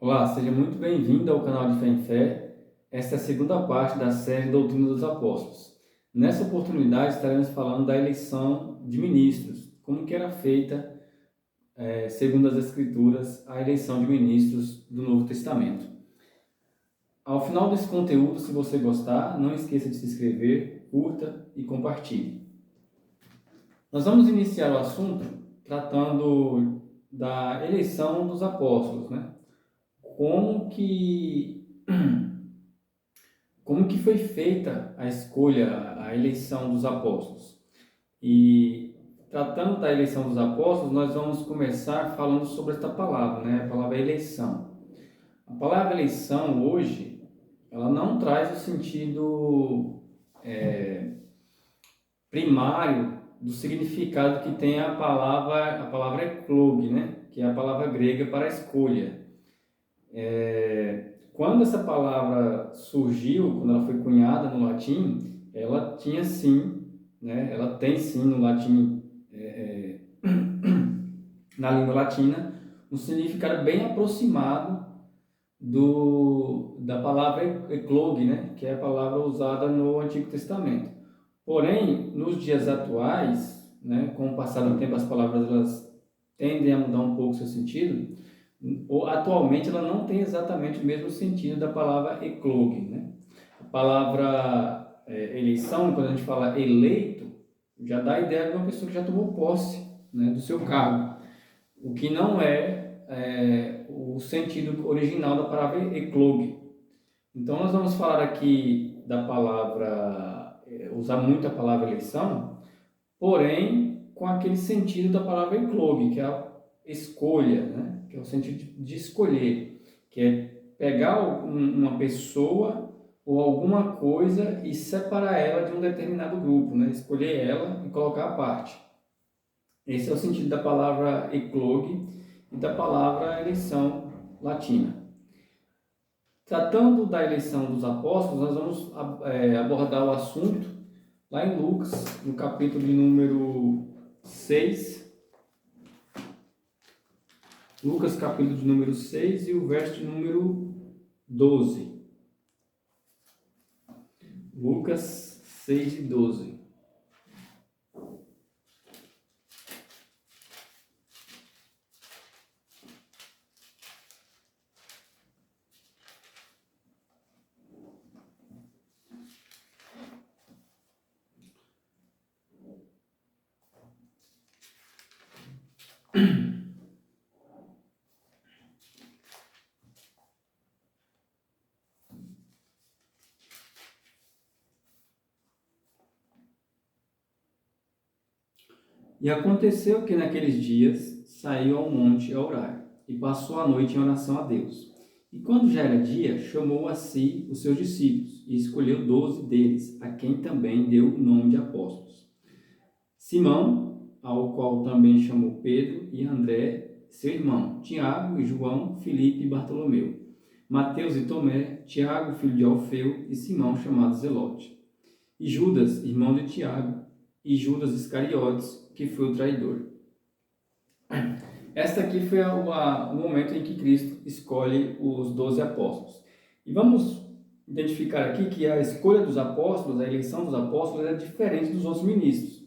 Olá, seja muito bem-vindo ao canal de Fé em Fé. Esta é a segunda parte da série Doutrina dos Apóstolos. Nessa oportunidade estaremos falando da eleição de ministros, como que era feita, segundo as Escrituras, a eleição de ministros do Novo Testamento. Ao final desse conteúdo, se você gostar, não esqueça de se inscrever, curta e compartilhe. Nós vamos iniciar o assunto tratando da eleição dos apóstolos, né? Como que foi feita a escolha, a eleição dos apóstolos. E tratando da eleição dos apóstolos, nós vamos começar falando sobre esta palavra, né? A palavra eleição. A palavra eleição hoje, ela não traz o sentido primário do significado que tem a palavra eklog, né? Que é a palavra grega para escolha. Quando essa palavra surgiu, quando ela foi cunhada no latim, ela tinha sim, né? Ela tem sim no latim, na língua latina, um significado bem aproximado da palavra eklog, né? Que é a palavra usada no Antigo Testamento. Porém, nos dias atuais, né? Com o passar do tempo, as palavras elas tendem a mudar um pouco seu sentido. Atualmente ela não tem exatamente o mesmo sentido da palavra eklog, né? A palavra eleição, quando a gente fala eleito, já dá a ideia de uma pessoa que já tomou posse, né, do seu cargo, o que não é o sentido original da palavra eklog. Então nós vamos falar aqui da palavra, usar muito a palavra eleição, porém com aquele sentido da palavra eklog, que é a escolha, né? Que é o sentido de escolher, que é pegar uma pessoa ou alguma coisa e separar ela de um determinado grupo, né? Escolher ela e colocar à parte. Esse é o sentido da palavra eklog e da palavra eleição latina. Tratando da eleição dos apóstolos, nós vamos abordar o assunto lá em Lucas, no capítulo de número 6. Lucas, capítulo de número 6 e o verso de número 12. Lucas 6 e 12. E aconteceu que naqueles dias saiu ao monte a orar, e passou a noite em oração a Deus. E quando já era dia, chamou a si os seus discípulos, e escolheu 12 deles, a quem também deu o nome de apóstolos. Simão, ao qual também chamou Pedro e André, seu irmão, Tiago e João, Filipe e Bartolomeu, Mateus e Tomé, Tiago, filho de Alfeu, e Simão, chamado Zelote, e Judas, irmão de Tiago, e Judas Iscariotes, que foi o traidor. Esta aqui foi o momento em que Cristo escolhe os 12 apóstolos. E vamos identificar aqui que a escolha dos apóstolos, a eleição dos apóstolos é diferente dos outros ministros.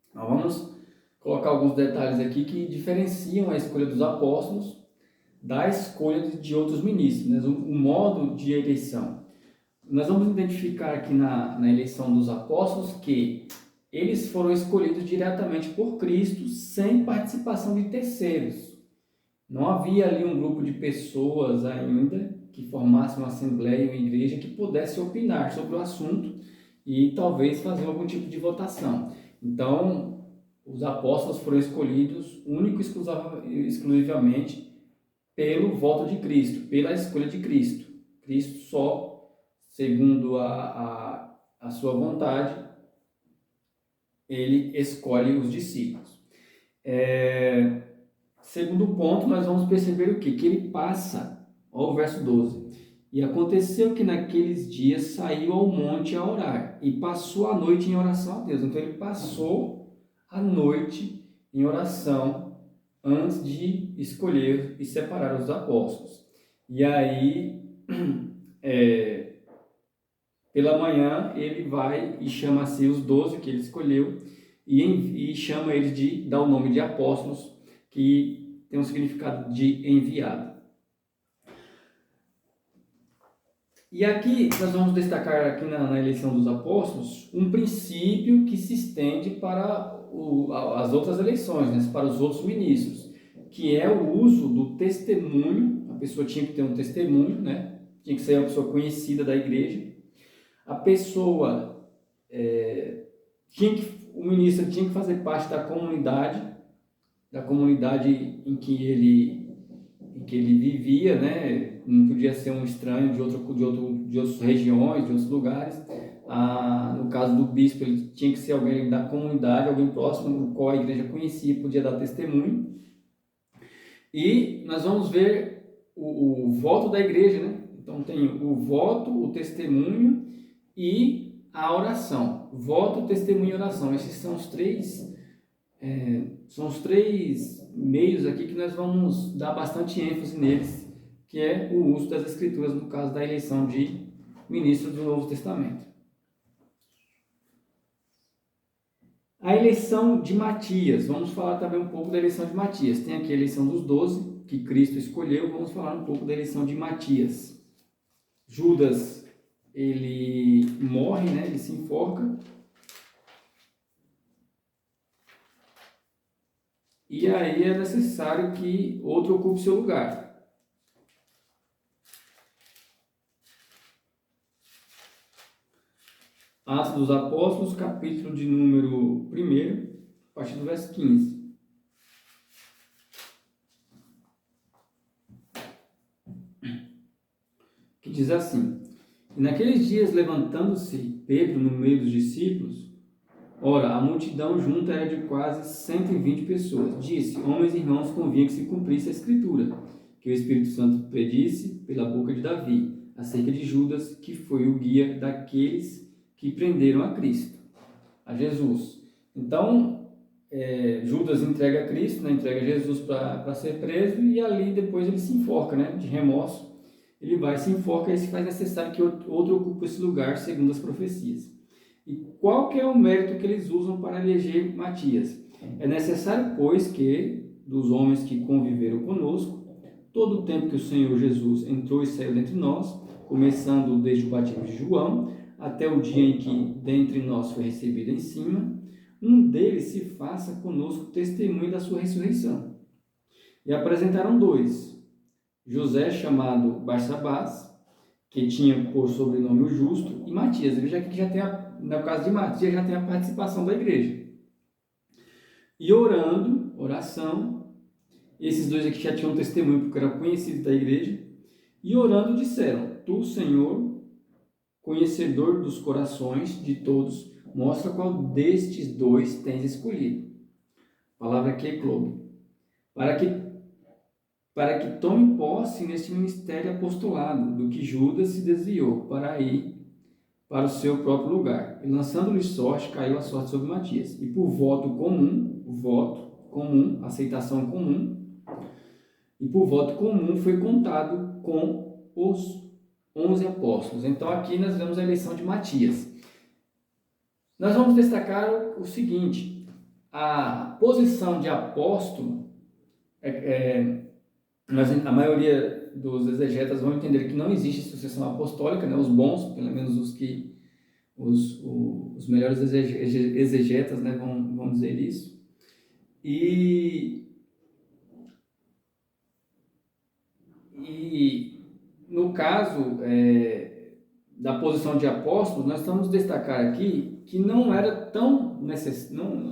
Então, vamos colocar alguns detalhes aqui que diferenciam a escolha dos apóstolos da escolha de outros ministros, né? O modo de eleição. Nós vamos identificar aqui na eleição dos apóstolos que eles foram escolhidos diretamente por Cristo, sem participação de terceiros. Não havia ali um grupo de pessoas ainda que formasse uma assembleia, uma igreja, que pudesse opinar sobre o assunto e talvez fazer algum tipo de votação. Então, os apóstolos foram escolhidos único e exclusivamente pelo voto de Cristo, pela escolha de Cristo. Cristo só, segundo a sua vontade, ele escolhe os discípulos. Segundo ponto, nós vamos perceber o quê? Que ele passa, ao verso 12. E aconteceu que naqueles dias saiu ao monte a orar e passou a noite em oração a Deus. Então ele passou a noite em oração antes de escolher e separar os apóstolos. E aí, pela manhã, ele vai e chama a si os 12 que ele escolheu e chama eles dá o nome de apóstolos, que tem um significado de enviado. E aqui nós vamos destacar aqui na eleição dos apóstolos um princípio que se estende para as outras eleições, né, para os outros ministros, que é o uso do testemunho. A pessoa tinha que ter um testemunho, né? Tinha que ser uma pessoa conhecida da igreja. A pessoa, o ministro tinha que fazer parte da comunidade em que ele vivia, né? Não podia ser um estranho de outras regiões, de outros lugares. No caso do bispo, ele tinha que ser alguém da comunidade, alguém próximo, do qual a igreja conhecia, podia dar testemunho. E nós vamos ver o voto da igreja, né? Então tem o voto, o testemunho e a oração. Voto, testemunho e oração. Esses são os três meios aqui que nós vamos dar bastante ênfase neles, que é o uso das Escrituras no caso da eleição de ministros do Novo Testamento. A eleição de Matias, vamos falar também um pouco da eleição de Matias. Tem aqui a eleição dos 12, que Cristo escolheu, vamos falar um pouco da eleição de Matias. Judas, ele morre, né? Ele se enforca. E aí é necessário que outro ocupe seu lugar. Atos dos Apóstolos, capítulo de número 1, a partir do verso 15. Que diz assim: E naqueles dias, levantando-se Pedro no meio dos discípulos, ora, a multidão junta era de quase 120 pessoas. Disse: Homens e irmãos, convinha que se cumprisse a Escritura, que o Espírito Santo predisse pela boca de Davi, acerca de Judas, que foi o guia daqueles que prenderam a Cristo, a Jesus. Então, Judas entrega a Cristo, né, entrega Jesus para ser preso, e ali depois ele se enforca, né, de remorso. Ele vai, se enforca, e se faz necessário que outro ocupe esse lugar, segundo as profecias. E qual que é o mérito que eles usam para eleger Matias? É necessário, pois, que, dos homens que conviveram conosco, todo o tempo que o Senhor Jesus entrou e saiu dentre nós, começando desde o batismo de João, até o dia em que dentre nós foi recebido em cima, um deles se faça conosco testemunho da sua ressurreição. E apresentaram 2, José, chamado Barsabás, que tinha por sobrenome o Justo, e Matias. Veja que já tem, no caso de Matias, já tem a participação da igreja. E oração, esses 2 aqui já tinham testemunho, porque eram conhecidos da igreja, e orando disseram: Tu, Senhor, conhecedor dos corações de todos, mostra qual destes 2 tens escolhido. A palavra aqui é clobe. Para que tome posse neste ministério apostolado, do que Judas se desviou para ir para o seu próprio lugar. E lançando-lhe sorte, caiu a sorte sobre Matias. E por voto comum, aceitação comum, e por voto comum foi contado com os 11 apóstolos. Então aqui nós vemos a eleição de Matias. Nós vamos destacar o seguinte: a posição de apóstolo, a maioria dos exegetas vão entender que não existe sucessão apostólica, né? Os bons, pelo menos os melhores exegetas, né, vão dizer isso. E no caso da posição de apóstolo, nós estamos destacar aqui que não era tão necessário,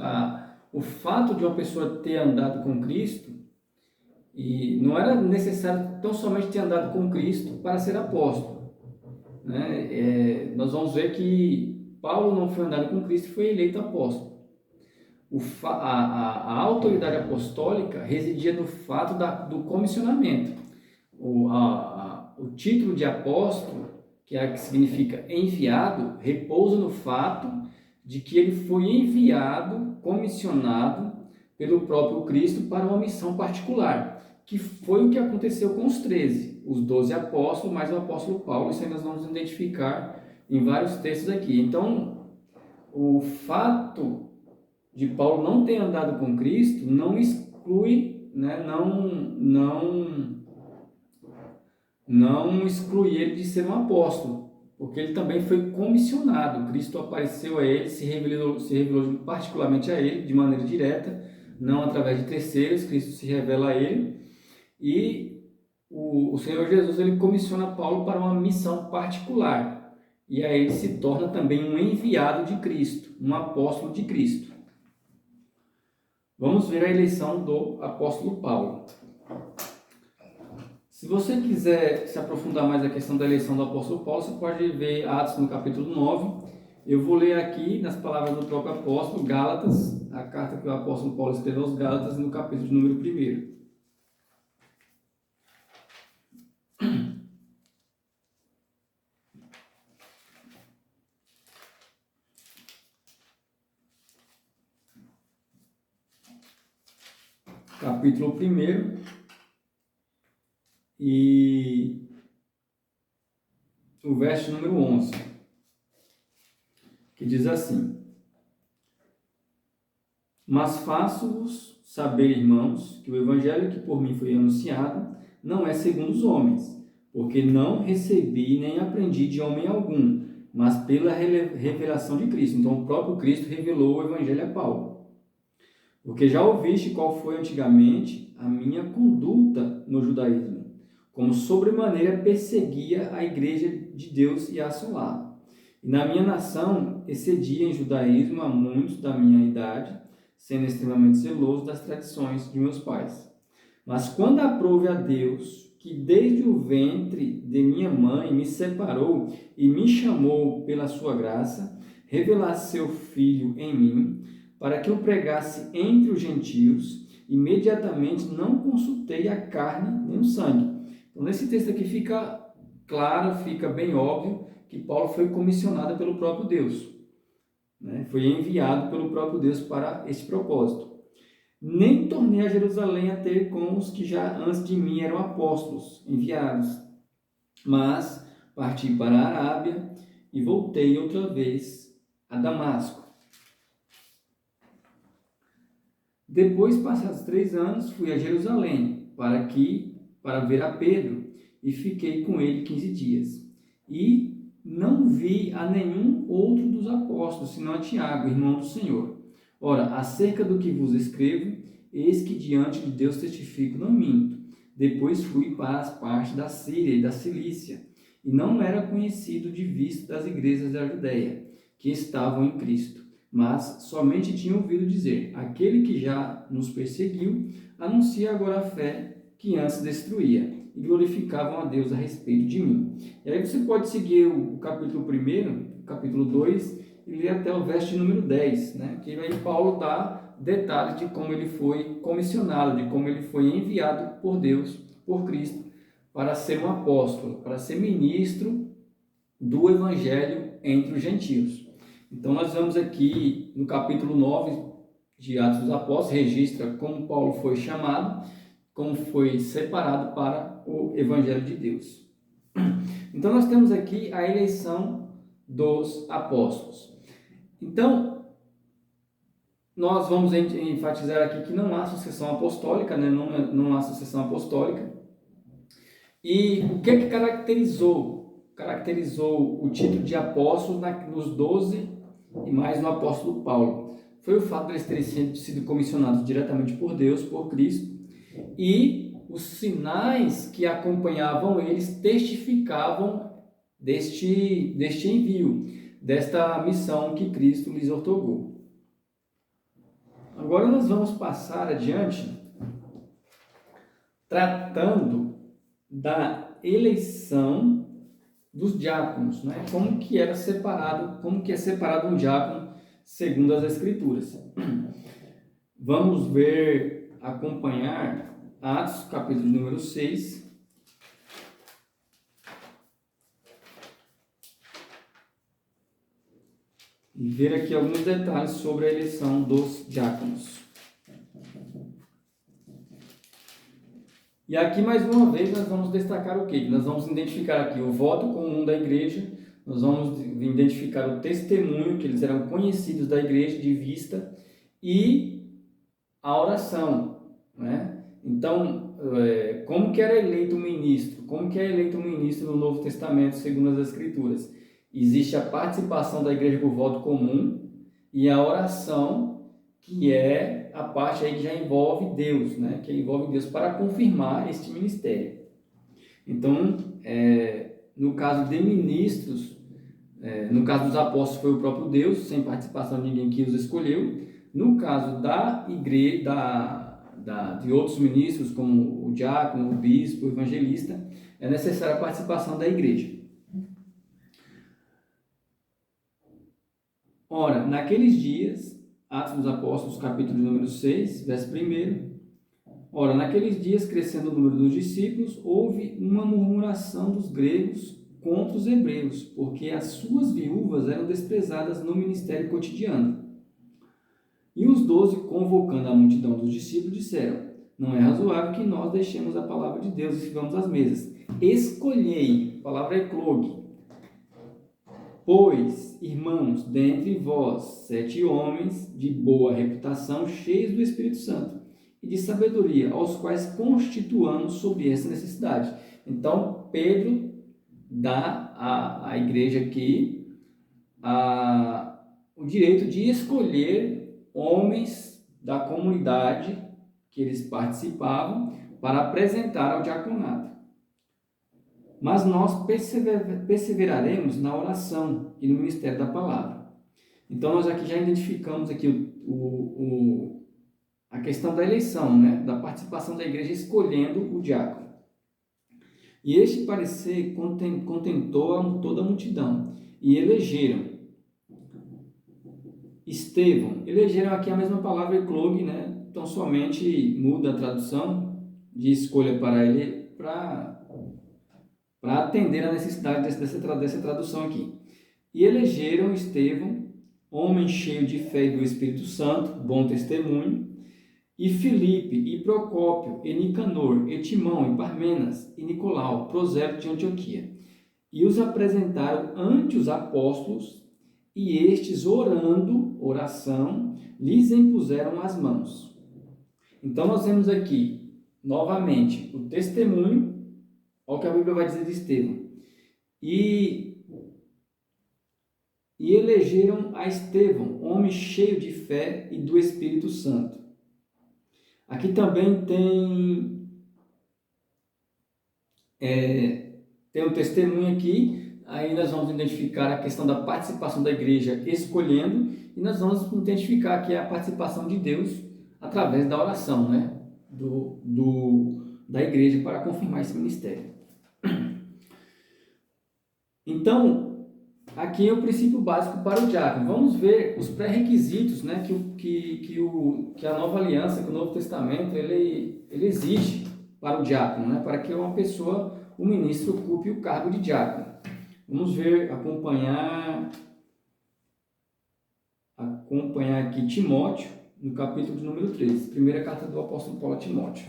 o fato de uma pessoa ter andado com Cristo, e não era necessário tão somente ter andado com Cristo para ser apóstolo, né? Nós vamos ver que Paulo não foi andado com Cristo e foi eleito apóstolo. A autoridade apostólica residia no fato do comissionamento. O título de apóstolo, que significa enviado, repousa no fato de que ele foi enviado, comissionado pelo próprio Cristo para uma missão particular, que foi o que aconteceu com os 13. os 12 apóstolos, mais o apóstolo Paulo. Isso aí nós vamos identificar em vários textos aqui. Então, o fato de Paulo não ter andado com Cristo não exclui, né, não exclui ele de ser um apóstolo, porque ele também foi comissionado. Cristo apareceu a ele, se revelou particularmente a ele, de maneira direta, não através de terceiros. Cristo se revela a ele, e o Senhor Jesus, ele comissiona Paulo para uma missão particular, e aí ele se torna também um enviado de Cristo, um apóstolo de Cristo. Vamos ver a eleição do apóstolo Paulo. Se você quiser se aprofundar mais na questão da eleição do apóstolo Paulo, você pode ver Atos no capítulo 9. Eu vou ler aqui, nas palavras do próprio apóstolo, Gálatas, a carta que o apóstolo Paulo escreveu aos Gálatas, no capítulo de número 1. Capítulo 1 e o verso número 11, que diz assim: Mas faço-vos saber, irmãos, que o evangelho que por mim foi anunciado não é segundo os homens, porque não recebi nem aprendi de homem algum, mas pela revelação de Cristo. Então o próprio Cristo revelou o evangelho a Paulo. Porque já ouviste qual foi antigamente a minha conduta no judaísmo, como sobremaneira perseguia a igreja de Deus e a assolava. E na minha nação excedia em judaísmo a muitos da minha idade, sendo extremamente zeloso das tradições de meus pais. Mas quando aprouve a Deus, que desde o ventre de minha mãe me separou e me chamou pela sua graça, revelasse seu Filho em mim, para que eu pregasse entre os gentios, imediatamente não consultei a carne nem o sangue. Então, nesse texto aqui fica claro, fica bem óbvio que Paulo foi comissionado pelo próprio Deus, né? Foi enviado pelo próprio Deus para esse propósito. Nem tornei a Jerusalém a ter com os que já antes de mim eram apóstolos enviados, mas parti para a Arábia e voltei outra vez a Damasco. Depois, passados 3 anos, fui a Jerusalém para ver a Pedro, e fiquei com ele 15 dias. E não vi a nenhum outro dos apóstolos, senão a Tiago, irmão do Senhor. Ora, acerca do que vos escrevo, eis que diante de Deus testifico, não minto. Depois fui para as partes da Síria e da Cilícia, e não era conhecido de vista das igrejas da Judéia, que estavam em Cristo. Mas somente tinha ouvido dizer: aquele que já nos perseguiu anuncia agora a fé que antes destruía, e glorificavam a Deus a respeito de mim. E aí você pode seguir o capítulo 1, capítulo 2, e ler até o verso número 10, né? Que aí Paulo dá detalhes de como ele foi comissionado, de como ele foi enviado por Deus, por Cristo, para ser um apóstolo, para ser ministro do evangelho entre os gentios. Então nós vamos aqui no capítulo 9 de Atos dos Apóstolos, registra como Paulo foi chamado, como foi separado para o Evangelho de Deus. Então nós temos aqui a eleição dos apóstolos. Então, nós vamos enfatizar aqui que não há sucessão apostólica, né? Não há sucessão apostólica. E o que que caracterizou o título de apóstolos nos 12 e mais no apóstolo Paulo? Foi o fato de eles terem sido comissionados diretamente por Deus, por Cristo, e os sinais que acompanhavam eles testificavam deste envio, desta missão que Cristo lhes outorgou. Agora nós vamos passar adiante, tratando da eleição dos diáconos, né? Como que é separado um diácono segundo as Escrituras. Vamos acompanhar Atos, capítulo número 6. E ver aqui alguns detalhes sobre a eleição dos diáconos. E E aqui, mais uma vez, nós vamos destacar o quê? Nós vamos identificar aqui o voto comum da igreja, nós vamos identificar o testemunho, que eles eram conhecidos da igreja de vista, e a oração, né? Então, como que era eleito um ministro? Como que é eleito um ministro no Novo Testamento, segundo as Escrituras? Existe a participação da igreja por voto comum e a oração, que é a parte aí que já envolve Deus, né? Que envolve Deus para confirmar este ministério. Então, no caso de ministros, no caso dos apóstolos foi o próprio Deus, sem participação de ninguém que os escolheu. No caso da igreja, de outros ministros, como o diácono, o bispo, o evangelista, é necessária a participação da igreja. Ora, naqueles dias, Atos dos Apóstolos, capítulo número 6, verso 1. Ora, naqueles dias, crescendo o número dos discípulos, houve uma murmuração dos gregos contra os hebreus, porque as suas viúvas eram desprezadas no ministério cotidiano. E os 12, convocando a multidão dos discípulos, disseram: não é razoável que nós deixemos a palavra de Deus e sigamos às mesas. Escolhei, a palavra é eclogue, pois, irmãos, dentre vós 7 homens de boa reputação, cheios do Espírito Santo e de sabedoria, aos quais constituamos sobre essa necessidade. Então, Pedro dá à igreja aqui o direito de escolher homens da comunidade que eles participavam para apresentar ao diaconato. Mas nós perseveraremos na oração e no ministério da palavra. Então, nós aqui já identificamos aqui a questão da eleição, né? Da participação da igreja escolhendo o diácono. E este parecer contentou toda a multidão e elegeram Estevão. Elegeram aqui a mesma palavra eclogue, né? Então somente muda a tradução de escolha para ele para atender a necessidade dessa tradução aqui. E elegeram Estevão, homem cheio de fé e do Espírito Santo, bom testemunho, e Filipe, e Procópio, e Nicanor, e Timão, e Parmenas, e Nicolau, prosélito de Antioquia. E os apresentaram ante os apóstolos, e estes, orando, oração, lhes impuseram as mãos. Então, nós vemos aqui, novamente, o testemunho, olha o que a Bíblia vai dizer de Estevão. E elegeram a Estevão, homem cheio de fé e do Espírito Santo. Aqui também tem um testemunho aqui. Aí nós vamos identificar a questão da participação da igreja escolhendo, e nós vamos identificar aqui a participação de Deus através da oração, né? Da igreja para confirmar esse ministério. Então, aqui é o princípio básico para o diácono. Vamos ver os pré-requisitos, né, que a nova aliança, que o Novo Testamento, ele exige para o diácono, né, para que uma pessoa, o ministro, ocupe o cargo de diácono. Vamos ver, acompanhar aqui Timóteo, no capítulo de número 13, primeira carta do apóstolo Paulo a Timóteo.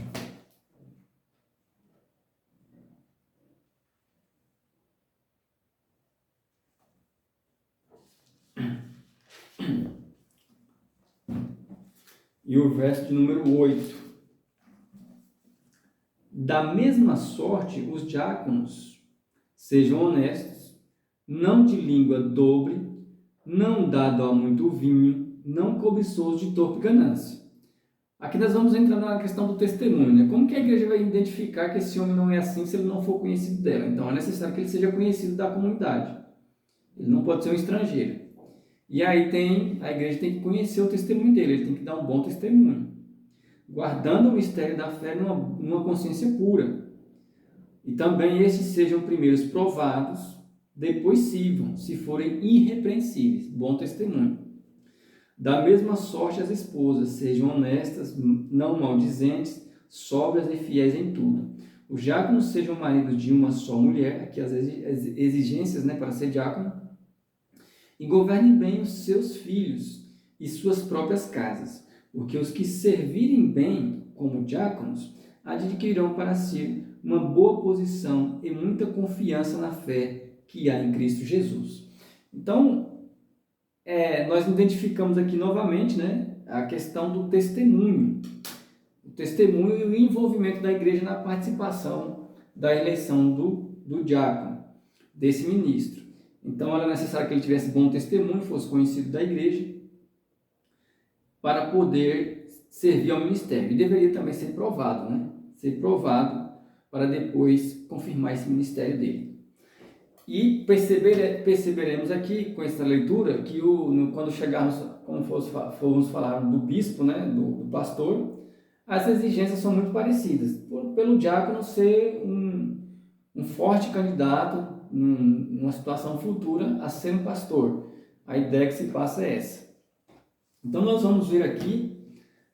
E o verso de número 8. Da mesma sorte, os diáconos sejam honestos, não de língua dobre, não dado a muito vinho, não cobiçoso de torpe ganância. Aqui nós vamos entrar na questão do testemunho, né? Como que a igreja vai identificar que esse homem não é assim se ele não for conhecido dela? Então é necessário que ele seja conhecido da comunidade. Ele não pode ser um estrangeiro. E aí a igreja tem que conhecer o testemunho dele, ele tem que dar um bom testemunho, guardando o mistério da fé numa consciência pura. E também estes sejam primeiros provados, depois sirvam, se forem irrepreensíveis. Bom testemunho. Da mesma sorte as esposas, sejam honestas, não maldizentes, sóbrias e fiéis em tudo. Os diáconos sejam maridos de uma só mulher, aqui as exigências, né, para ser diácono, e governem bem os seus filhos e suas próprias casas, porque os que servirem bem como diáconos adquirirão para si uma boa posição e muita confiança na fé que há em Cristo Jesus. Então, nós identificamos aqui novamente, né, a questão do testemunho. O testemunho e o envolvimento da igreja na participação da eleição do diácono, desse ministro. Então, era necessário que ele tivesse bom testemunho, fosse conhecido da igreja, para poder servir ao ministério. E deveria também ser provado, né? Ser provado para depois confirmar esse ministério dele. E perceberemos aqui, com essa leitura, que quando chegarmos, como formos falar do bispo, né, do pastor, as exigências são muito parecidas. Pelo diácono ser um forte candidato, numa situação futura, a ser um pastor. A ideia que se passa é essa. Então, nós vamos ver aqui,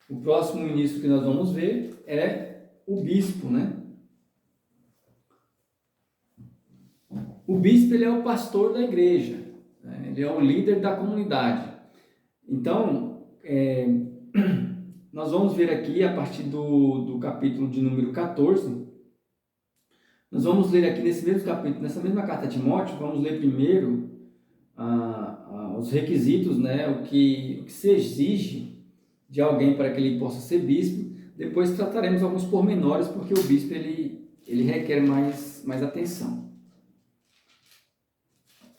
o próximo ministro que nós vamos ver é o bispo, né? O bispo, ele é o pastor da igreja, né? Ele é o líder da comunidade. Então, nós vamos ver aqui, a partir do capítulo de número 14, nós vamos ler aqui nesse mesmo capítulo, nessa mesma carta a Timóteo, vamos ler primeiro os requisitos, né? O que se exige de alguém para que ele possa ser bispo. Depois trataremos alguns pormenores, porque o bispo ele requer mais atenção.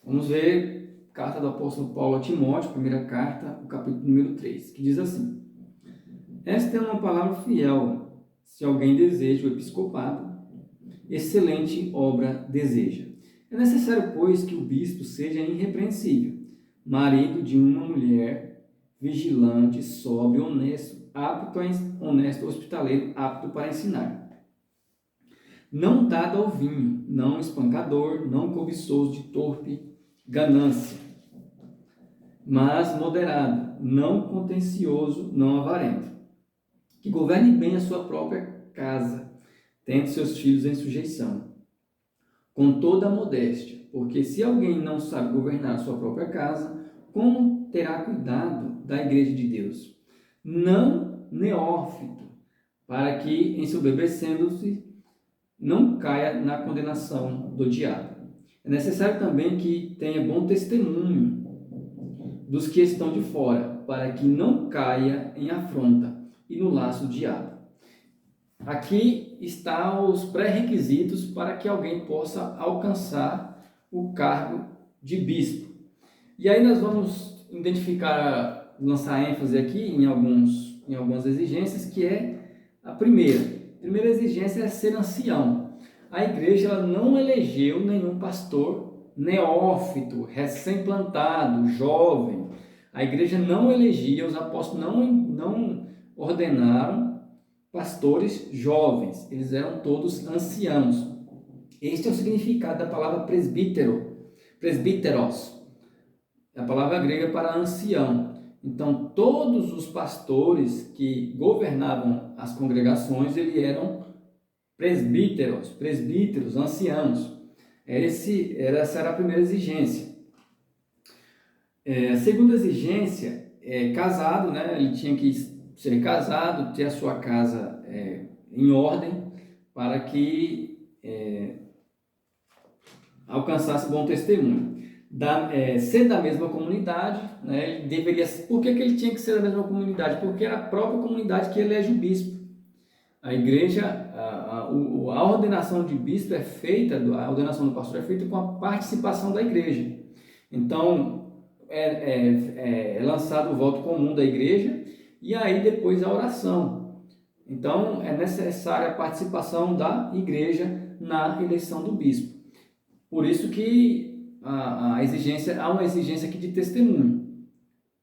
Vamos ver carta do apóstolo Paulo a Timóteo, primeira carta, o capítulo número 3, que diz assim: esta é uma palavra fiel, se alguém deseja o episcopado, excelente obra deseja. É necessário, pois, que o bispo seja irrepreensível, marido de uma mulher, vigilante, sóbrio, honesto, honesto, hospitaleiro, apto para ensinar. Não dado ao vinho, não espancador, não cobiçoso de torpe ganância, mas moderado, não contencioso, não avarento, que governe bem a sua própria casa, tendo seus filhos em sujeição, com toda a modéstia, porque se alguém não sabe governar a sua própria casa, como terá cuidado da igreja de Deus? Não neófito, para que, ensoberbecendo-se, não caia na condenação do diabo. É necessário também que tenha bom testemunho dos que estão de fora, para que não caia em afronta e no laço do diabo. Aqui estão os pré-requisitos para que alguém possa alcançar o cargo de bispo. E aí nós vamos identificar, lançar ênfase aqui em algumas exigências, que é a primeira. A primeira exigência é ser ancião. A igreja ela não elegeu nenhum pastor neófito, recém-plantado, jovem. A igreja não elegia, os apóstolos não ordenaram pastores jovens, eles eram todos anciãos. Este é o significado da palavra presbíteros, a palavra grega para ancião. Então, todos os pastores que governavam as congregações, eles eram presbíteros, anciãos. Essa era a primeira exigência. A segunda exigência é casado, né? Ele tinha que ser casado, ter a sua casa em ordem, para que alcançasse bom testemunho. Ser da mesma comunidade, né? Ele deveria. Por que ele tinha que ser da mesma comunidade? Porque era a própria comunidade que elege o bispo. A igreja, a ordenação de bispo a ordenação do pastor é feita com a participação da igreja. Então, é lançado o voto comum da igreja e aí depois a oração. Então, é necessária a participação da igreja na eleição do bispo. Por isso que há uma exigência aqui de testemunho,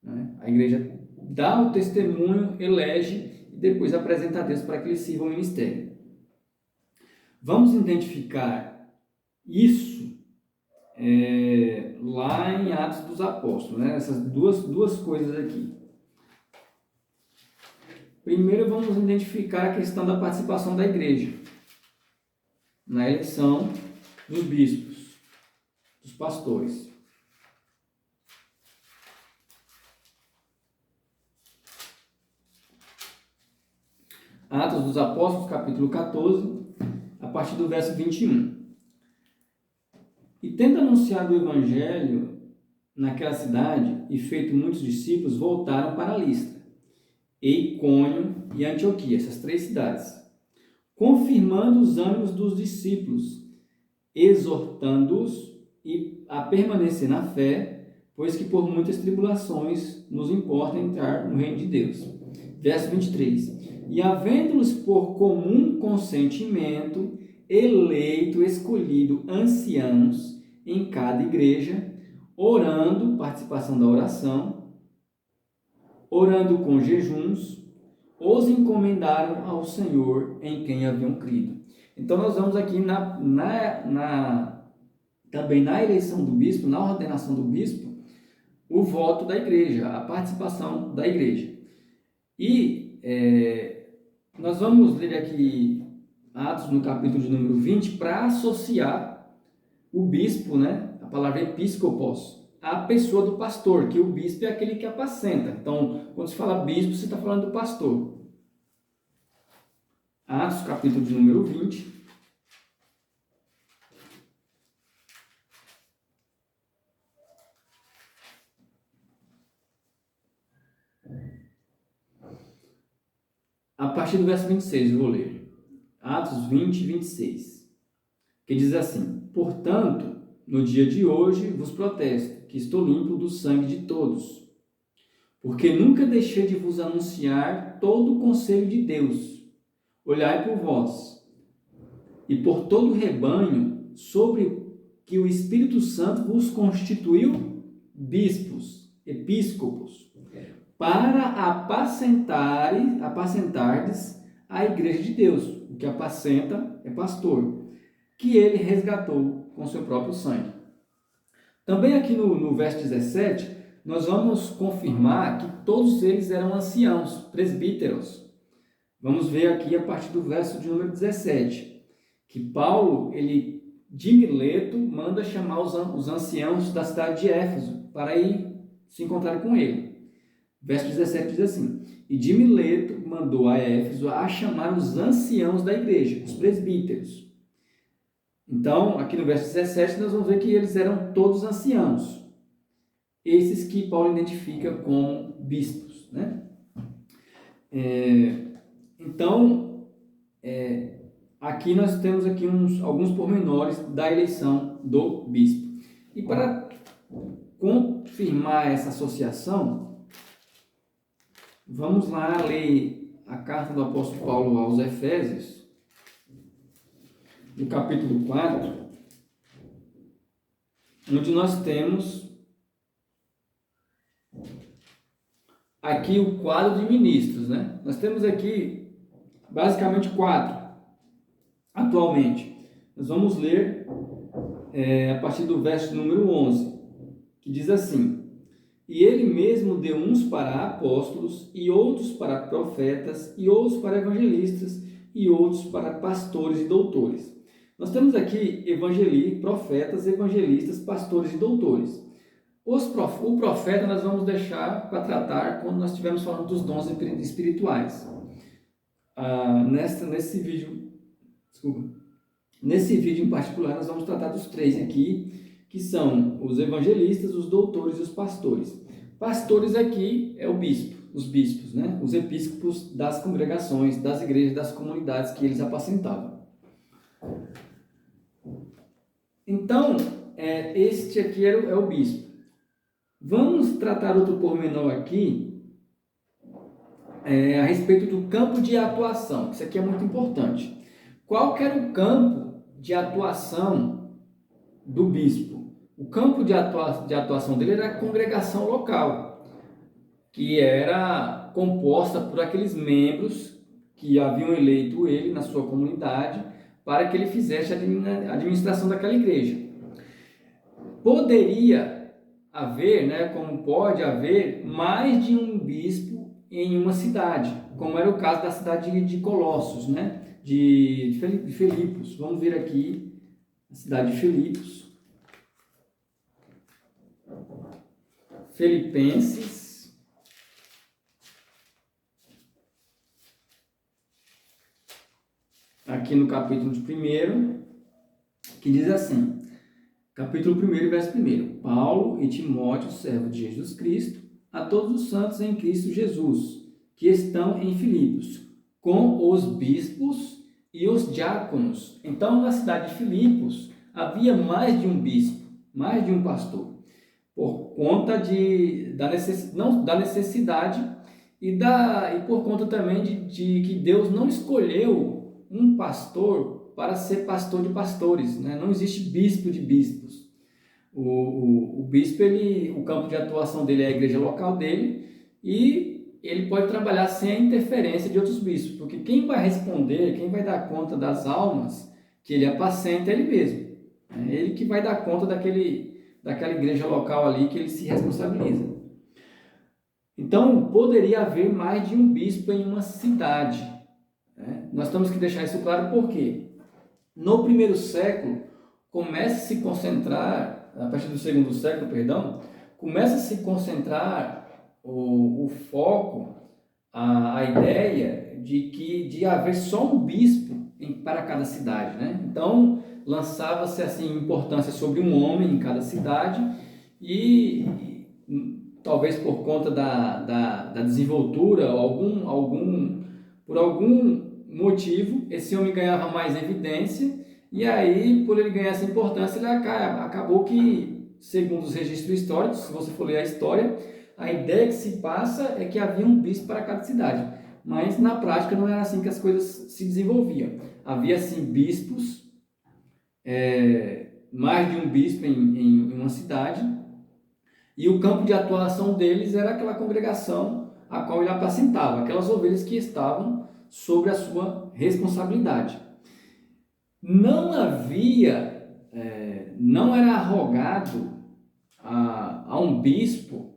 né? A igreja dá o testemunho, elege e depois apresenta a Deus para que ele sirva o ministério. Vamos identificar isso lá em Atos dos Apóstolos, né? Essas duas coisas aqui. Primeiro vamos identificar a questão da participação da igreja na eleição dos bispos, dos pastores. Atos dos Apóstolos, capítulo 14, a partir do verso 21. E tendo anunciado o evangelho naquela cidade e feito muitos discípulos, voltaram para Listra, Icônio e Antioquia, essas 3 cidades, confirmando os ânimos dos discípulos, exortando-os a permanecer na fé, pois que por muitas tribulações nos importa entrar no reino de Deus. Verso 23. E havendo-los por comum consentimento, eleito, escolhido anciãos em cada igreja, orando, participação da oração, orando com jejuns, os encomendaram ao Senhor em quem haviam crido. Então nós vamos aqui também na eleição do bispo, na ordenação do bispo, o voto da igreja, a participação da igreja. E nós vamos ler aqui Atos no capítulo de número 20 para associar o bispo, né, a palavra episcopos, à pessoa do pastor, que o bispo é aquele que apacenta. Então, quando se fala bispo, você está falando do pastor. Atos capítulo de número 20. A partir do verso 26 eu vou ler. Atos 20, 26. Que diz assim: Portanto, no dia de hoje vos protesto, que estou limpo do sangue de todos, porque nunca deixei de vos anunciar todo o conselho de Deus. Olhai por vós e por todo o rebanho sobre que o Espírito Santo vos constituiu bispos, episcopos, para apacentardes a igreja de Deus. O que apacenta é pastor, que ele resgatou com seu próprio sangue. Também aqui no verso 17, nós vamos confirmar que todos eles eram anciãos, presbíteros. Vamos ver aqui a partir do verso de número 17, que Paulo, ele de Mileto, manda chamar os anciãos da cidade de Éfeso para ir se encontrar com ele. Verso 17 diz assim: E de Mileto mandou a Éfeso a chamar os anciãos da igreja, os presbíteros. Então, aqui no verso 17, nós vamos ver que eles eram todos anciãos. Esses que Paulo identifica como bispos, né? Então, aqui nós temos aqui alguns pormenores da eleição do bispo. E para confirmar essa associação, vamos lá ler a carta do apóstolo Paulo aos Efésios, no capítulo 4, onde nós temos aqui o quadro de ministros, né? Nós temos aqui basicamente 4 atualmente. Nós vamos ler a partir do verso número 11, que diz assim: E ele mesmo deu uns para apóstolos, e outros para profetas, e outros para evangelistas, e outros para pastores e doutores. Nós temos aqui profetas, evangelistas, pastores e doutores. O profeta nós vamos deixar para tratar quando nós estivermos falando dos dons espirituais. Nesse vídeo em particular, nós vamos tratar dos 3 aqui, que são os evangelistas, os doutores e os pastores. Pastores aqui é o bispo, os bispos, né? Os episcopos das congregações, das igrejas, das comunidades que eles apacentavam. Então, este aqui é o bispo. Vamos tratar outro pormenor aqui a respeito do campo de atuação. Isso aqui é muito importante. Qual que era o campo de atuação do bispo? O campo de atuação dele era a congregação local, que era composta por aqueles membros que haviam eleito ele na sua comunidade para que ele fizesse a administração daquela igreja. Poderia haver, né, como pode haver, mais de um bispo em uma cidade, como era o caso da cidade de Colossos, né, de Filipos. Vamos ver aqui a cidade de Filipos. Filipenses, aqui no capítulo de 1, que diz assim, capítulo 1, verso 1. Paulo e Timóteo, servo de Jesus Cristo, a todos os santos em Cristo Jesus, que estão em Filipos, com os bispos e os diáconos. Então, na cidade de Filipos, havia mais de um bispo, mais de um pastor, por conta da necessidade e por conta também de que Deus não escolheu um pastor para ser pastor de pastores, né? Não existe bispo de bispos. O bispo, o campo de atuação dele é a igreja local dele, e ele pode trabalhar sem a interferência de outros bispos, porque quem vai responder, quem vai dar conta das almas que ele apacenta é ele mesmo. É ele que vai dar conta daquela igreja local ali que ele se responsabiliza. Então, poderia haver mais de um bispo em uma cidade, né? Nós temos que deixar isso claro porque no primeiro século começa a se concentrar, a partir do segundo século, começa a se concentrar o foco, a ideia de haver só um bispo para cada cidade, né? Então, lançava-se assim importância sobre um homem em cada cidade e talvez por conta da desenvoltura, por algum motivo, esse homem ganhava mais evidência, e aí, por ele ganhar essa importância, ele acabou que, segundo os registros históricos, se você for ler a história, a ideia que se passa é que havia um bispo para cada cidade, mas na prática não era assim que as coisas se desenvolviam. Havia, sim, bispos, mais de um bispo em uma cidade, e o campo de atuação deles era aquela congregação a qual ele apacentava, aquelas ovelhas que estavam sobre a sua responsabilidade. Não era arrogado a um bispo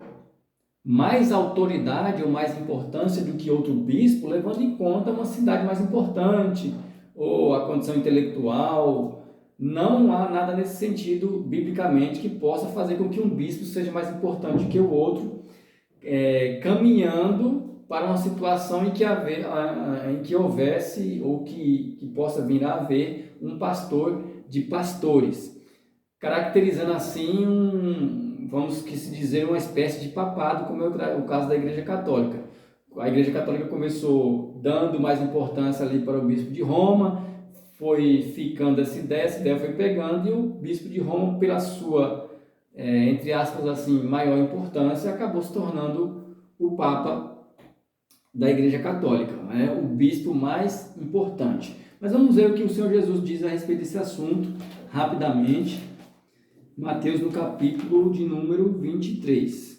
mais autoridade ou mais importância do que outro bispo, levando em conta uma cidade mais importante ou a condição intelectual. Não há nada nesse sentido, biblicamente, que possa fazer com que um bispo seja mais importante que o outro, caminhando para uma situação em que houvesse ou que possa vir a haver um pastor de pastores, caracterizando assim vamos que se dizer, uma espécie de papado, como é o caso da Igreja Católica. A Igreja Católica começou dando mais importância ali para o bispo de Roma, foi ficando essa ideia foi pegando, e o bispo de Roma, pela sua, entre aspas, assim, maior importância, acabou se tornando o Papa da Igreja Católica, né? O bispo mais importante. Mas vamos ver o que o Senhor Jesus diz a respeito desse assunto, rapidamente. Mateus, no capítulo de número 23.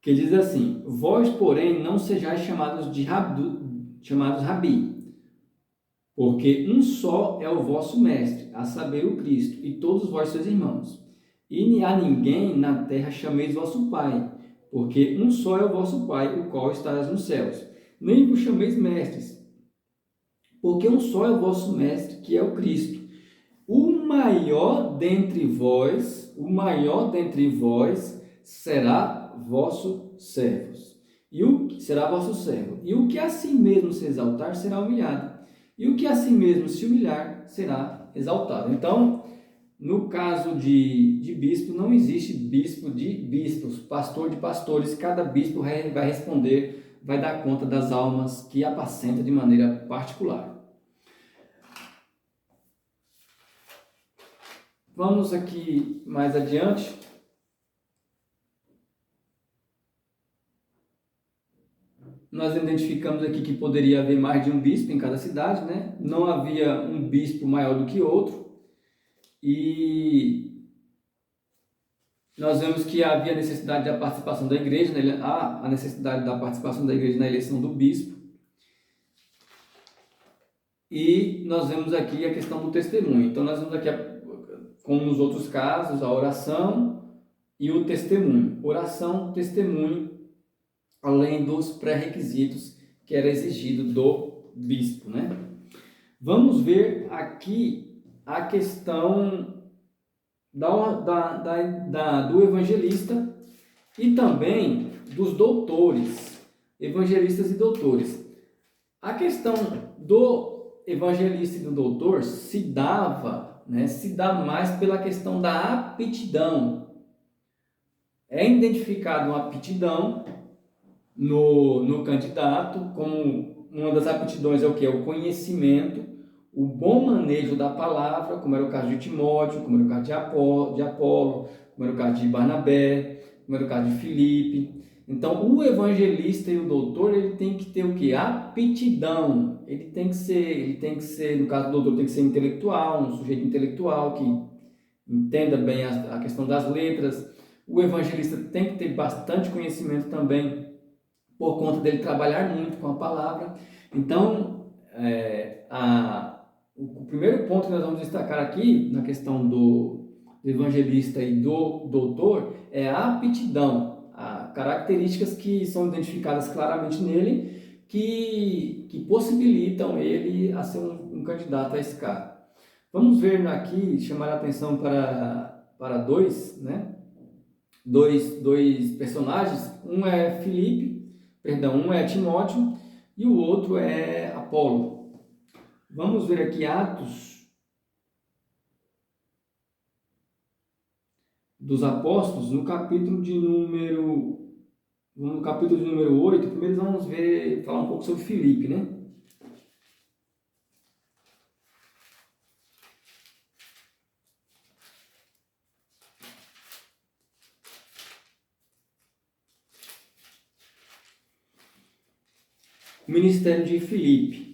Que diz assim: vós, porém, não sejais chamados rabi, porque um só é o vosso mestre, a saber, o Cristo, e todos vós sois irmãos. E a ninguém na terra chameis vosso Pai, porque um só é o vosso Pai, o qual está nos céus. Nem vos chameis mestres, porque um só é o vosso mestre, que é o Cristo. O maior dentre vós será vosso servo. E o que a si mesmo se exaltar será humilhado, e o que a si mesmo se humilhar será exaltado. Então, no caso de bispo, não existe bispo de bispos, pastor de pastores. Cada bispo vai responder, vai dar conta das almas que apacenta de maneira particular. Vamos aqui mais adiante. Nós identificamos aqui que poderia haver mais de um bispo em cada cidade, né? Não havia um bispo maior do que outro. E nós vemos que havia necessidade da participação da igreja, há a necessidade da participação da igreja na eleição do bispo. E nós vemos aqui a questão do testemunho. Então nós vemos aqui, como nos outros casos, a oração e o testemunho. Oração, testemunho, além dos pré-requisitos que era exigido do bispo, né? Vamos ver aqui a questão do evangelista e também dos doutores, evangelistas e doutores. A questão do evangelista e do doutor se dá mais pela questão da aptidão. É identificado uma aptidão no candidato, como uma das aptidões é o que? É o conhecimento, o bom manejo da palavra, como era o caso de Timóteo, como era o caso de Apolo, como era o caso de Barnabé, como era o caso de Filipe. Então, o evangelista e o doutor, ele tem que ter o que? Aptidão. Ele tem que ser, no caso do doutor, tem que ser intelectual, um sujeito intelectual que entenda bem a questão das letras. O evangelista tem que ter bastante conhecimento também, por conta dele trabalhar muito com a palavra. Então, o primeiro ponto que nós vamos destacar aqui, na questão do evangelista e do doutor, é a aptidão, características que são identificadas claramente nele, que possibilitam ele a ser um candidato a esse cargo. Vamos ver aqui, chamar a atenção para dois personagens. Um é um é Timóteo e o outro é Apolo. Vamos ver aqui Atos dos Apóstolos, no capítulo de número 8. Primeiro vamos falar um pouco sobre Filipe, né? O ministério de Filipe.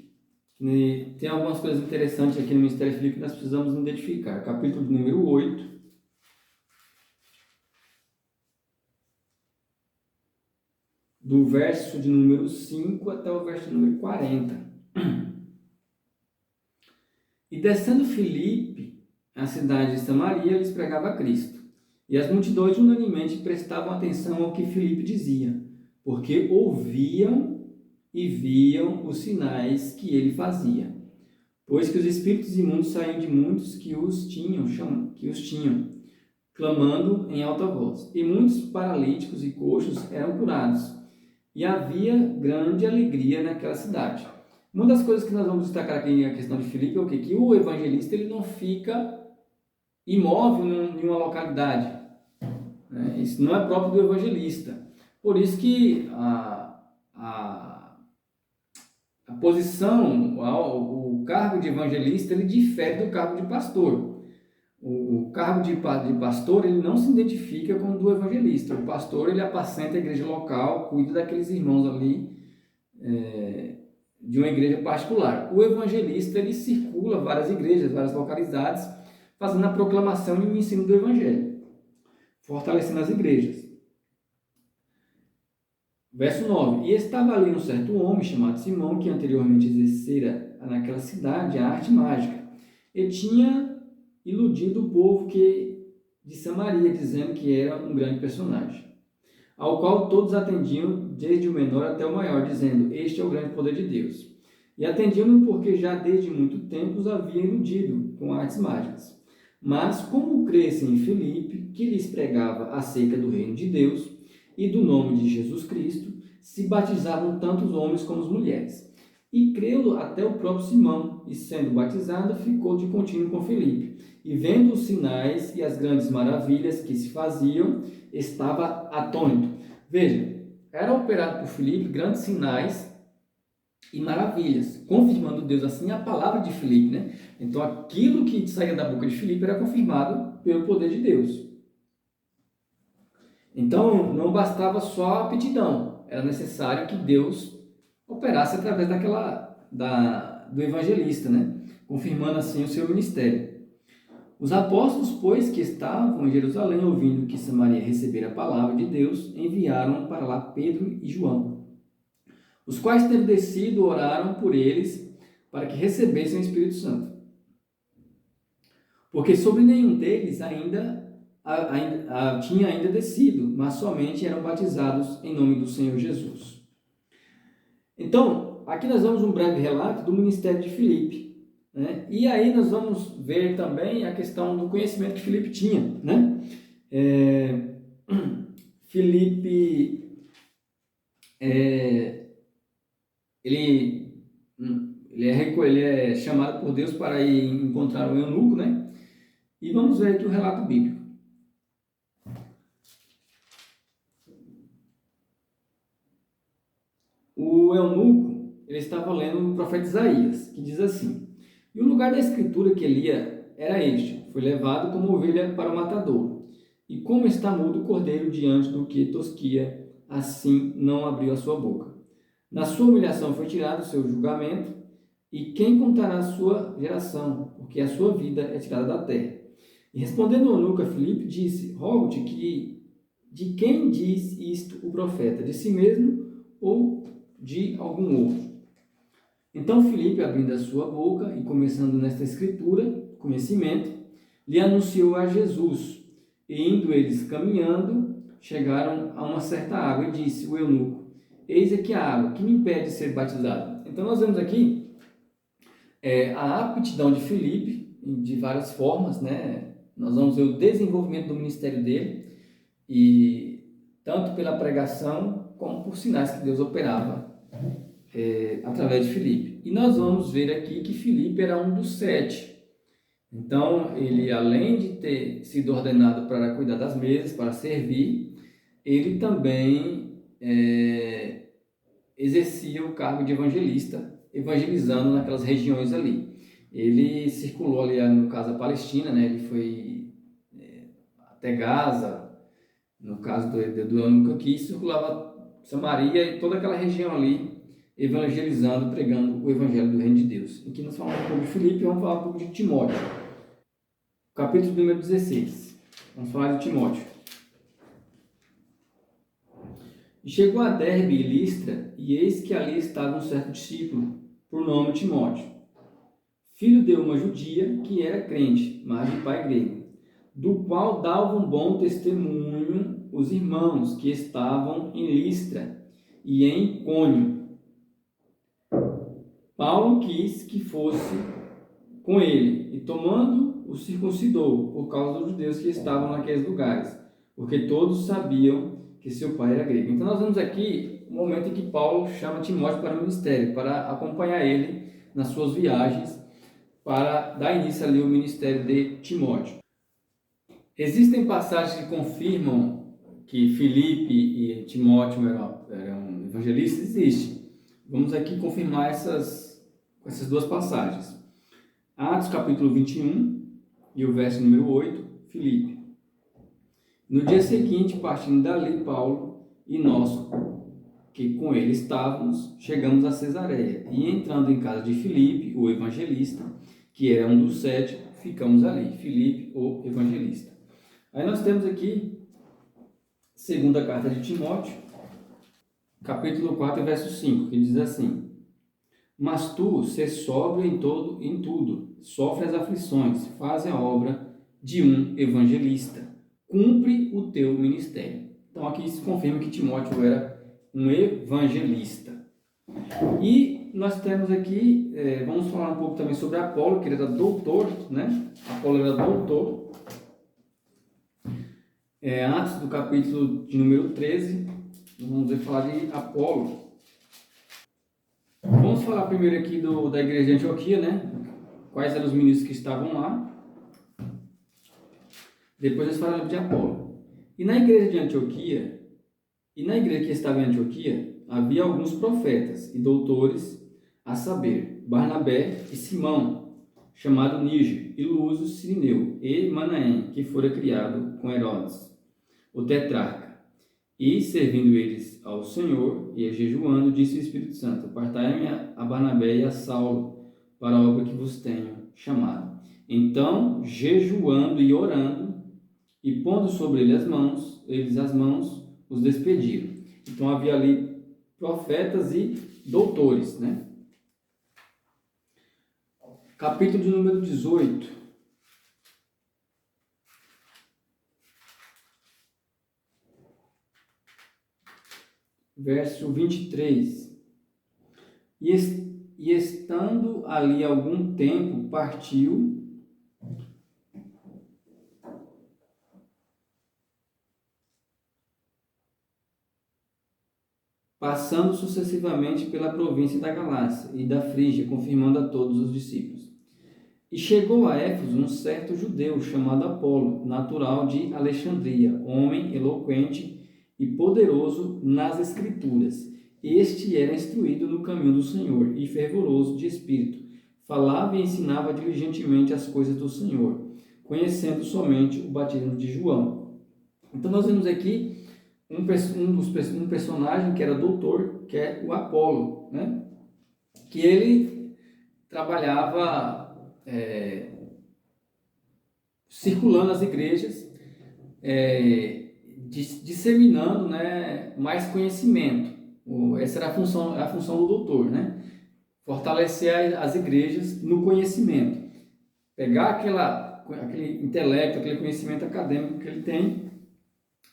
Tem algumas coisas interessantes aqui no ministério de Filipe que nós precisamos identificar. Capítulo de número 8. Do verso de número 5 até o verso de número 40. E descendo Filipe à cidade de Samaria, lhes pregava Cristo. E as multidões unanimemente prestavam atenção ao que Filipe dizia, porque ouviam e viam os sinais que ele fazia, pois que os espíritos imundos saíam de muitos que os tinham, clamando em alta voz. E muitos paralíticos e coxos eram curados, e havia grande alegria naquela cidade. Uma das coisas que nós vamos destacar aqui na questão de Filipe é o quê? Que o evangelista ele não fica imóvel em uma localidade. Isso não é próprio do evangelista. Por isso que a posição, o cargo de evangelista, ele difere do cargo de pastor. O cargo de pastor, ele não se identifica com o do evangelista. O pastor, ele apacenta a igreja local, cuida daqueles irmãos ali, de uma igreja particular. O evangelista, ele circula várias igrejas, várias localidades, fazendo a proclamação e o ensino do evangelho, fortalecendo as igrejas. Verso 9. E estava ali um certo homem chamado Simão, que anteriormente exercera naquela cidade a arte mágica, e tinha iludido o povo de Samaria, dizendo que era um grande personagem, ao qual todos atendiam, desde o menor até o maior, dizendo: este é o grande poder de Deus. E atendiam-no porque já desde muito tempo os havia iludido com artes mágicas. Mas como crescem em Filipe, que lhes pregava acerca do reino de Deus e do nome de Jesus Cristo, se batizavam tanto os homens como as mulheres. E creu até o próprio Simão, e sendo batizado, ficou de contínuo com Filipe. E vendo os sinais e as grandes maravilhas que se faziam, estava atônito. Veja, era operado por Filipe grandes sinais e maravilhas, confirmando Deus assim a palavra de Filipe, né? Então aquilo que saía da boca de Filipe era confirmado pelo poder de Deus. Então não bastava só a aptidão, era necessário que Deus operasse através do evangelista, né? Confirmando assim o seu ministério. Os apóstolos, pois, que estavam em Jerusalém, ouvindo que Samaria recebera a palavra de Deus, enviaram para lá Pedro e João, os quais, tendo descido, oraram por eles para que recebessem o Espírito Santo. Porque sobre nenhum deles tinha ainda descido, mas somente eram batizados em nome do Senhor Jesus. Então, Então, aqui nós vamos um breve relato do ministério de Filipe, né? E aí nós vamos ver também a questão do conhecimento que Filipe tinha, né? Filipe, ele, ele é chamado por Deus para ir encontrar o eunuco, né? E vamos ver aqui o relato bíblico. O eunuco, ele estava lendo o profeta Isaías, que diz assim: e o lugar da escritura que ele lia era este: foi levado como ovelha para o matadouro, e como está mudo o cordeiro diante do que tosquia, assim não abriu a sua boca. Na sua humilhação foi tirado o seu julgamento, e quem contará a sua geração, porque a sua vida é tirada da terra. E respondendo o eunuco a Filipe, disse: rogo-te que de quem diz isto o profeta, de si mesmo ou de algum outro? Então Filipe, abrindo a sua boca e começando nesta escritura, conhecimento, lhe anunciou a Jesus. E indo eles caminhando, chegaram a uma certa água e disse o eunuco: eis aqui a água, que me impede de ser batizado? Então nós vemos aqui a aptidão de Filipe, de várias formas, né? Nós vamos ver o desenvolvimento do ministério dele, e tanto pela pregação como por sinais que Deus operava através de Filipe. E nós vamos ver aqui que Filipe era um dos 7. Então, ele, além de ter sido ordenado para cuidar das mesas, para servir, ele também exercia o cargo de evangelista, evangelizando naquelas regiões ali. Ele circulou ali, no caso, a Palestina, né? Ele foi até Gaza, no caso do eunuco aqui, circulava Samaria e toda aquela região ali, evangelizando, pregando o evangelho do reino de Deus. Aqui nós falamos um pouco de Filipe, vamos falar um pouco de Timóteo. Capítulo número 16. Vamos falar de Timóteo. E chegou a Derbe e Listra, e eis que ali estava um certo discípulo, por nome Timóteo, filho de uma judia que era crente, mas de pai grego, do qual davam bom testemunho os irmãos que estavam em Listra e em Icônio. Paulo quis que fosse com ele, e tomando, o circuncidou, por causa dos judeus que estavam naqueles lugares, porque todos sabiam que seu pai era grego. Então nós vemos aqui o momento em que Paulo chama Timóteo para o ministério, para acompanhar ele nas suas viagens, para dar início ali ao ministério de Timóteo. Existem passagens que confirmam que Filipe e Timóteo eram evangelistas? Existe. Vamos aqui confirmar essas duas passagens. Atos capítulo 21 e o verso número 8, Filipe. No dia seguinte, partindo dali, Paulo e nós, que com ele estávamos, chegamos a Cesareia, e entrando em casa de Filipe, o evangelista, que era um dos 7, ficamos ali. Filipe, o evangelista. Aí nós temos aqui, segunda carta de Timóteo, capítulo 4, verso 5, que diz assim: mas tu, sê sóbrio em tudo, sofre as aflições, faz a obra de um evangelista, cumpre o teu ministério. Então aqui se confirma que Timóteo era um evangelista. E nós temos aqui, vamos falar um pouco também sobre Apolo, que ele era doutor, né? Apolo era doutor. Antes do capítulo de número 13, vamos falar de Apolo. Vamos falar primeiro aqui da igreja de Antioquia, né? Quais eram os ministros que estavam lá. Depois nós falamos de Apolo. E na igreja de Antioquia, e na igreja que estava em Antioquia, havia alguns profetas e doutores, a saber, Barnabé e Simão, chamado Níger, e Lúcio Cirineu, e Manaém, que fora criado com Herodes, o tetrarca. E, servindo eles ao Senhor, e jejuando, disse o Espírito Santo: apartai-me a Barnabé e a Saulo, para a obra que vos tenho chamado. Então, jejuando e orando, e pondo sobre eles as mãos, os despediram. Então, havia ali profetas e doutores, né? Capítulo de número 18. Verso 23. e estando ali algum tempo, partiu, passando sucessivamente pela província da Galácia e da Frígia, confirmando a todos os discípulos. E chegou a Éfeso um certo judeu chamado Apolo, natural de Alexandria, homem eloquente e poderoso nas Escrituras. Este era instruído no caminho do Senhor e fervoroso de espírito. Falava e ensinava diligentemente as coisas do Senhor, conhecendo somente o batismo de João. Então nós vemos aqui um personagem que era doutor, que é o Apolo, né? Que ele trabalhava circulando as igrejas, disseminando, né, mais conhecimento. Essa era a função do doutor, né? Fortalecer as igrejas no conhecimento. Pegar aquele intelecto, aquele conhecimento acadêmico que ele tem,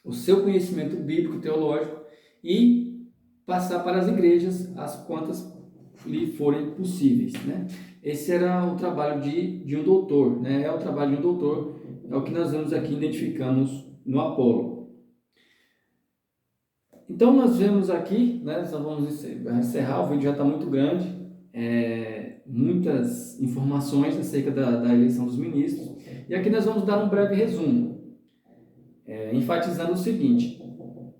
o seu conhecimento bíblico, teológico, e passar para as igrejas as quantas lhe forem possíveis, né? Esse era o trabalho de um doutor, né? É o trabalho de um doutor, é o que nós vemos aqui, identificamos no Apolo. Então nós vemos aqui, né? Nós vamos encerrar, o vídeo já está muito grande, muitas informações acerca da eleição dos ministros, e aqui nós vamos dar um breve resumo, enfatizando o seguinte: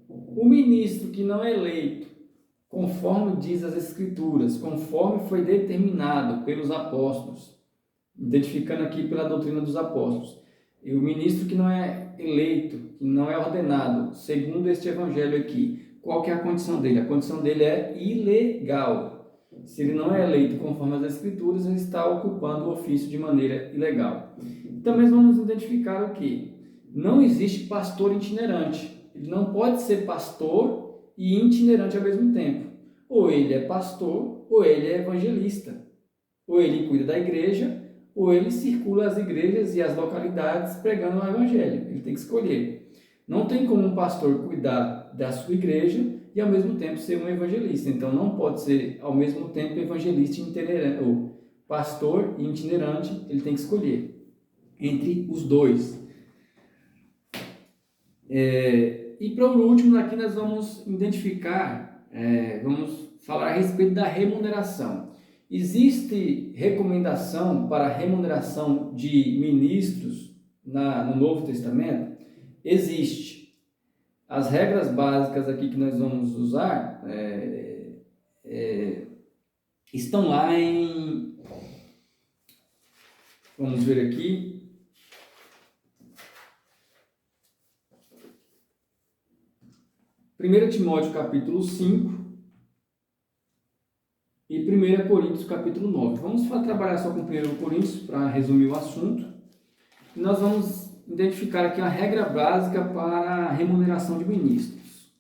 o ministro que não é eleito conforme diz as Escrituras, conforme foi determinado pelos apóstolos, identificando aqui pela doutrina dos apóstolos, e o ministro que não é eleito, que não é ordenado, segundo este evangelho aqui, qual que é a condição dele? A condição dele é ilegal. Se ele não é eleito conforme as Escrituras, ele está ocupando o ofício de maneira ilegal. Também vamos identificar o que? Não existe pastor itinerante. Ele não pode ser pastor e itinerante ao mesmo tempo. Ou ele é pastor, ou ele é evangelista. Ou ele cuida da igreja, ou ele circula as igrejas e as localidades pregando o evangelho. Ele tem que escolher. Não tem como um pastor cuidar da sua igreja e ao mesmo tempo ser um evangelista. Então não pode ser ao mesmo tempo evangelista itinerante, ou pastor e itinerante. Ele tem que escolher entre os dois. E para o último, aqui nós vamos identificar, vamos falar a respeito da remuneração. Existe recomendação para a remuneração de ministros no Novo Testamento? Existe. As regras básicas aqui que nós vamos usar estão lá vamos ver aqui, 1 Timóteo capítulo 5 e 1 Coríntios capítulo 9. Vamos trabalhar só com 1 Coríntios para resumir o assunto. E nós vamos identificar aqui a regra básica para a remuneração de ministros.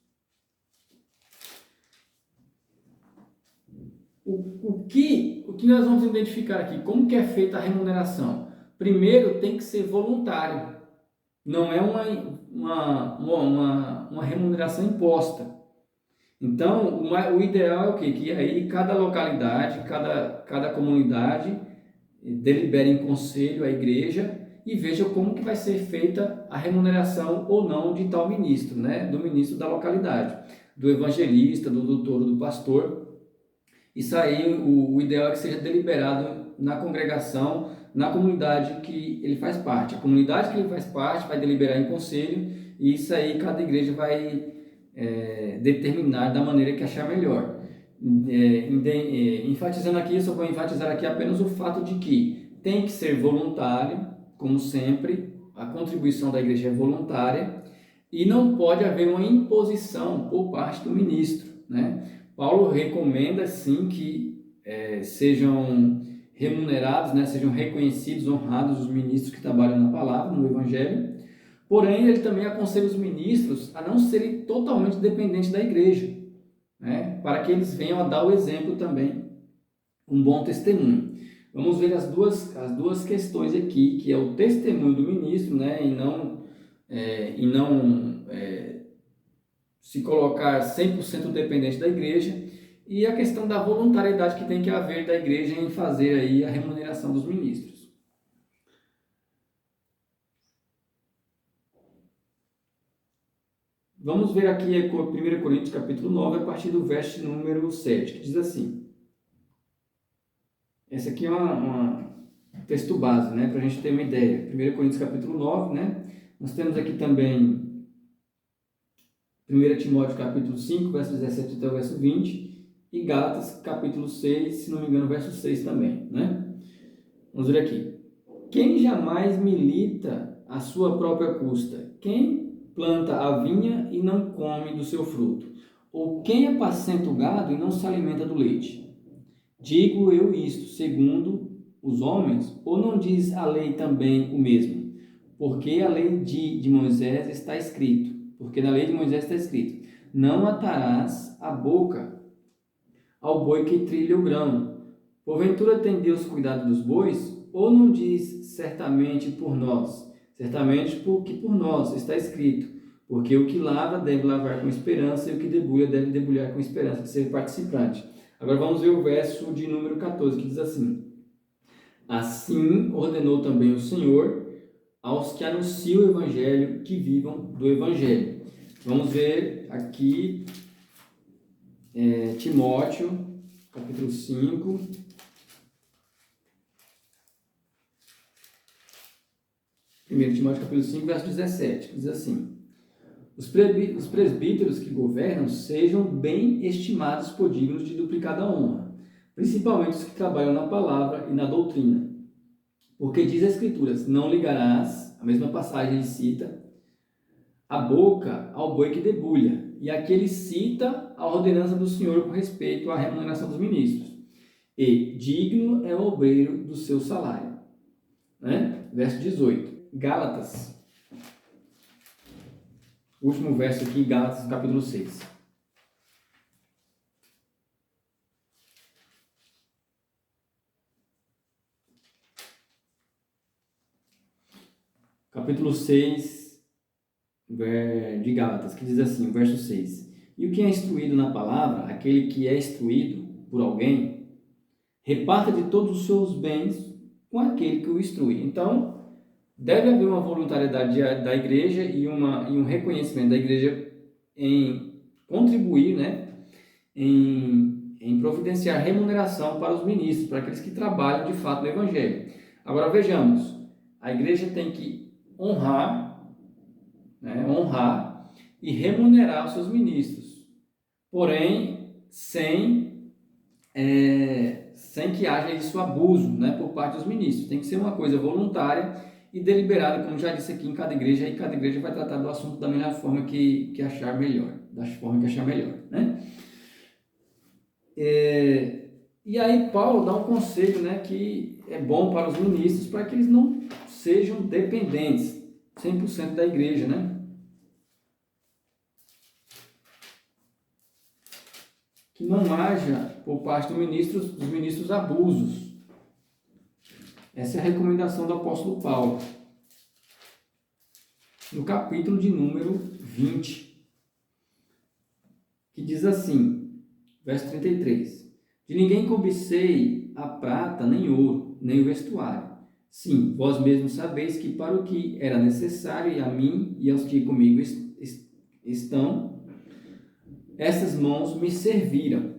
O que nós vamos identificar aqui? Como que é feita a remuneração? Primeiro, tem que ser voluntário. Não é uma remuneração imposta. Então, o ideal é o quê? Que aí cada localidade, cada comunidade delibere em conselho a igreja e veja como que vai ser feita a remuneração ou não de tal ministro, né? Do ministro da localidade, do evangelista, do doutor, do pastor. Isso aí, o ideal é que seja deliberado na congregação, na comunidade que ele faz parte. A comunidade que ele faz parte vai deliberar em conselho e isso aí cada igreja vai determinar da maneira que achar melhor. Enfatizando aqui, eu só vou enfatizar aqui apenas o fato de que tem que ser voluntário, como sempre, a contribuição da igreja é voluntária e não pode haver uma imposição por parte do ministro, né? Paulo recomenda sim que sejam remunerados, né, sejam reconhecidos, honrados os ministros que trabalham na palavra, no evangelho. Porém, ele também aconselha os ministros a não serem totalmente dependentes da igreja, né, para que eles venham a dar o exemplo também, um bom testemunho. Vamos ver as duas questões aqui, que é o testemunho do ministro, né, e não se colocar 100% dependente da igreja, e a questão da voluntariedade que tem que haver da igreja em fazer aí a remuneração dos ministros. Vamos ver aqui 1 Coríntios capítulo 9, a partir do verso número 7, que diz assim. Esse aqui é um texto base, né, para a gente ter uma ideia. 1 Coríntios capítulo 9, né? Nós temos aqui também 1 Timóteo capítulo 5, verso 17 até o verso 20, e Gálatas capítulo 6, se não me engano, verso 6 também, né? Vamos ver aqui. Quem jamais milita à sua própria custa? Quem planta a vinha e não come do seu fruto? Ou quem apacenta o gado e não se alimenta do leite? Digo eu isto, segundo os homens, ou não diz a lei também o mesmo? Porque a lei de Moisés está escrito, porque na lei de Moisés está escrito, não atarás a boca ao boi que trilha o grão. Porventura tem Deus cuidado dos bois? Ou não diz certamente por nós? Certamente porque por nós está escrito, porque o que lava deve lavar com esperança e o que debulha deve debulhar com esperança de ser participante. Agora vamos ver o verso de número 14, que diz assim: Assim ordenou também o Senhor aos que anunciam o Evangelho que vivam do Evangelho. Vamos ver aqui Timóteo, capítulo 5. Primeiro Timóteo, capítulo 5, verso 17, que diz assim: Os presbíteros que governam sejam bem estimados por dignos de duplicada honra, principalmente os que trabalham na palavra e na doutrina. Porque diz as Escrituras, não ligarás, a mesma passagem ele cita, a boca ao boi que debulha. E aqui ele cita a ordenança do Senhor com respeito à remuneração dos ministros. E digno é o obreiro do seu salário. Né? Verso 18. Gálatas. Último verso aqui, Gálatas, capítulo 6. Capítulo 6 de Gálatas, que diz assim, verso 6. E o que é instruído na palavra, aquele que é instruído por alguém, reparta de todos os seus bens com aquele que o instrui. Então, deve haver uma voluntariedade da igreja e um reconhecimento da igreja em contribuir, né, em providenciar remuneração para os ministros, para aqueles que trabalham de fato no Evangelho. Agora vejamos, a igreja tem que honrar e remunerar os seus ministros, porém sem que haja isso abuso, né, por parte dos ministros. Tem que ser uma coisa voluntária e deliberada, como já disse aqui, em cada igreja, e cada igreja vai tratar do assunto da melhor forma que achar melhor, da forma que achar melhor, né? E aí Paulo dá um conselho, né, que é bom para os ministros, para que eles não sejam dependentes 100% da igreja, né? Que não haja, por parte dos ministros abusos. Essa é a recomendação do apóstolo Paulo. No capítulo de número 20, que diz assim, verso 33. De ninguém cobicei a prata, nem ouro, nem o vestuário. Sim, vós mesmos sabeis que para o que era necessário, e a mim e aos que comigo estão, essas mãos me serviram.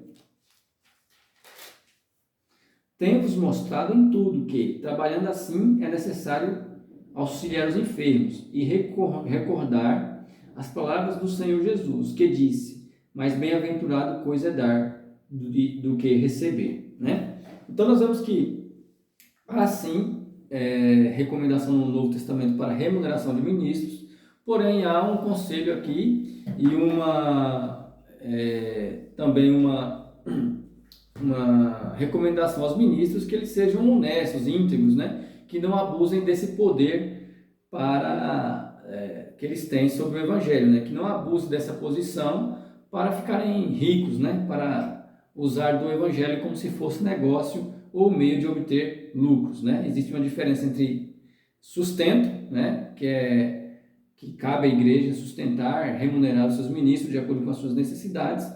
Tenho-vos mostrado em tudo que, trabalhando assim, é necessário auxiliar os enfermos e recordar as palavras do Senhor Jesus, que disse, mais bem-aventurado coisa é dar do que receber, né? Então nós vemos que há sim recomendação no Novo Testamento para remuneração de ministros, porém há um conselho aqui e também uma recomendação aos ministros que eles sejam honestos, íntegros, né? Que não abusem desse poder que eles têm sobre o Evangelho, né? Que não abusem dessa posição para ficarem ricos, né? Para usar do Evangelho como se fosse negócio ou meio de obter lucros, né? Existe uma diferença entre sustento, né? Que cabe à igreja sustentar, remunerar os seus ministros de acordo com as suas necessidades,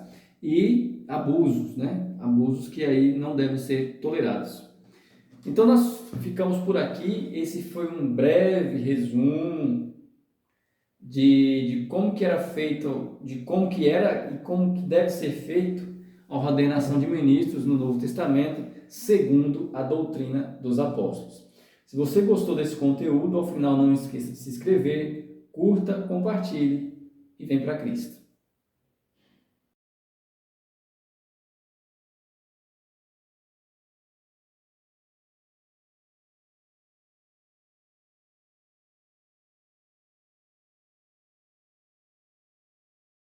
e abusos, né? Abusos que aí não devem ser tolerados. Então nós ficamos por aqui. Esse foi um breve resumo de como que era feito, de como que era e como que deve ser feito a ordenação de ministros no Novo Testamento, segundo a doutrina dos apóstolos. Se você gostou desse conteúdo, ao final não esqueça de se inscrever, curta, compartilhe e vem para Cristo.